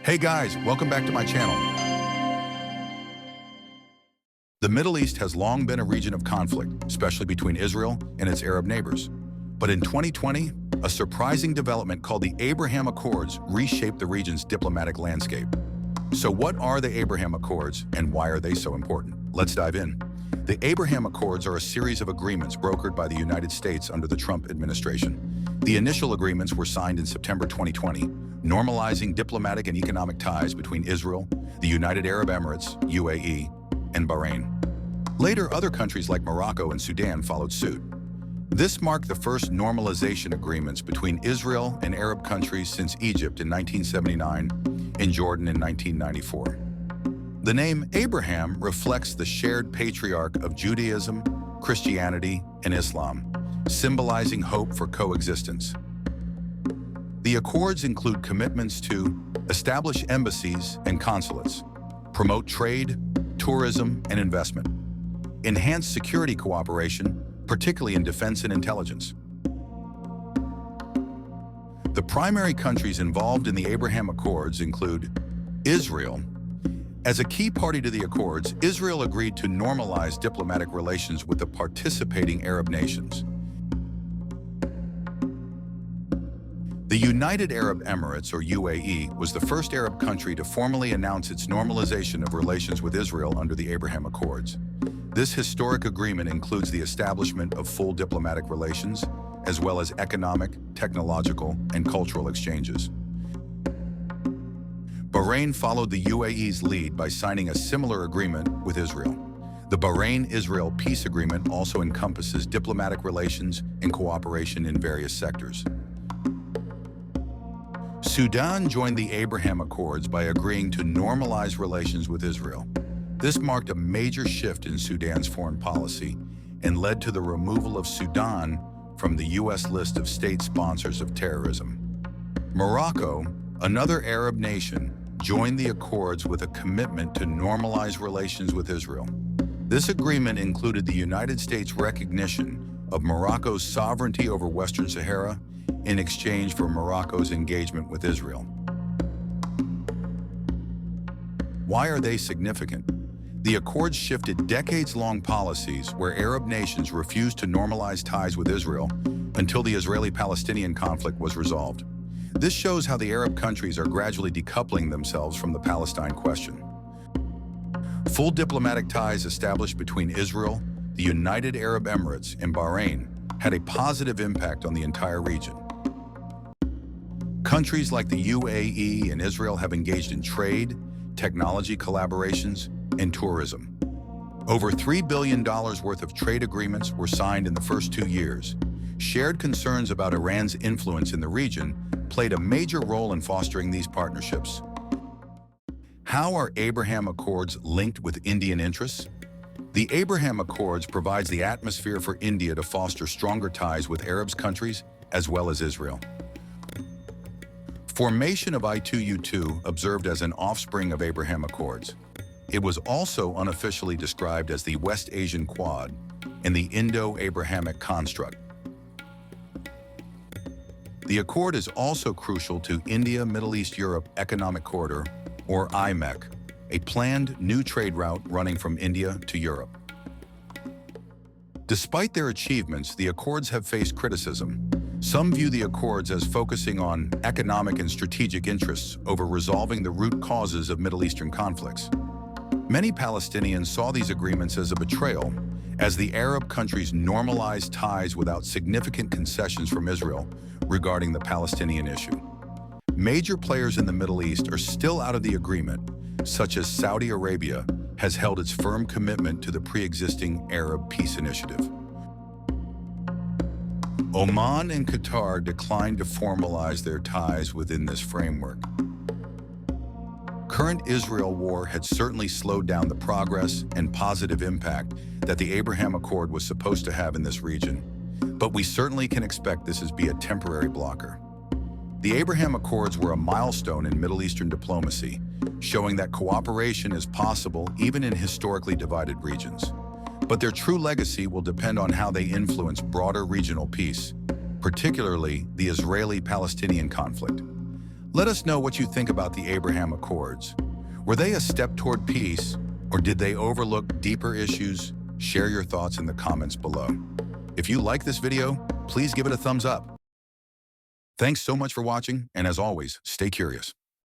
Hey guys, welcome back to my channel. The Middle East has long been a region of conflict, especially between Israel and its Arab neighbors. But in 2020, a surprising development called the Abraham Accords reshaped the region's diplomatic landscape. So what are the Abraham Accords and why are they so important? Let's dive in. The Abraham Accords are a series of agreements brokered by the United States under the Trump administration. The initial agreements were signed in September 2020, normalizing diplomatic and economic ties between Israel, the United Arab Emirates, UAE, and Bahrain. Later, other countries like Morocco and Sudan followed suit. This marked the first normalization agreements between Israel and Arab countries since Egypt in 1979 and Jordan in 1994. The name Abraham reflects the shared patriarch of Judaism, Christianity, and Islam, symbolizing hope for coexistence. The accords include commitments to establish embassies and consulates, promote trade, tourism, and investment, enhance security cooperation, particularly in defense and intelligence. The primary countries involved in the Abraham Accords include Israel. As a key party to the Accords, Israel agreed to normalize diplomatic relations with the participating Arab nations. The United Arab Emirates, or UAE, was the first Arab country to formally announce its normalization of relations with Israel under the Abraham Accords. This historic agreement includes the establishment of full diplomatic relations, as well as economic, technological, and cultural exchanges. Bahrain followed the UAE's lead by signing a similar agreement with Israel. The Bahrain-Israel-Peace Agreement also encompasses diplomatic relations and cooperation in various sectors. Sudan joined the Abraham Accords by agreeing to normalize relations with Israel. This marked a major shift in Sudan's foreign policy and led to the removal of Sudan from the U.S. list of state sponsors of terrorism. Morocco, another Arab nation, joined the accords with a commitment to normalize relations with Israel. This agreement included the United States' recognition of Morocco's sovereignty over Western Sahara in exchange for Morocco's engagement with Israel. Why are they significant? The accords shifted decades-long policies where Arab nations refused to normalize ties with Israel until the Israeli-Palestinian conflict was resolved. This shows how the Arab countries are gradually decoupling themselves from the Palestine question. Full diplomatic ties established between Israel, the United Arab Emirates, and Bahrain had a positive impact on the entire region. Countries like the UAE and Israel have engaged in trade, technology collaborations, and tourism. Over $3 billion worth of trade agreements were signed in the first 2 years. Shared concerns about Iran's influence in the region played a major role in fostering these partnerships. How are Abraham Accords linked with Indian interests? The Abraham Accords provides the atmosphere for India to foster stronger ties with Arab countries as well as Israel. Formation of I2U2 observed as an offspring of Abraham Accords. It was also unofficially described as the West Asian Quad and the Indo-Abrahamic construct. The accord is also crucial to India-Middle East-Europe Economic Corridor, or IMEC, a planned new trade route running from India to Europe. Despite their achievements, the accords have faced criticism. Some view the accords as focusing on economic and strategic interests over resolving the root causes of Middle Eastern conflicts. Many Palestinians saw these agreements as a betrayal, as the Arab countries normalized ties without significant concessions from Israel regarding the Palestinian issue. Major players in the Middle East are still out of the agreement, such as Saudi Arabia has held its firm commitment to the pre-existing Arab Peace Initiative. Oman and Qatar declined to formalize their ties within this framework. Current Israel war had certainly slowed down the progress and positive impact that the Abraham Accord was supposed to have in this region, but we certainly can expect this to be a temporary blocker. The Abraham Accords were a milestone in Middle Eastern diplomacy, showing that cooperation is possible even in historically divided regions. But their true legacy will depend on how they influence broader regional peace, particularly the Israeli-Palestinian conflict. Let us know what you think about the Abraham Accords. Were they a step toward peace, or did they overlook deeper issues? Share your thoughts in the comments below. If you like this video, please give it a thumbs up. Thanks so much for watching, and as always, stay curious.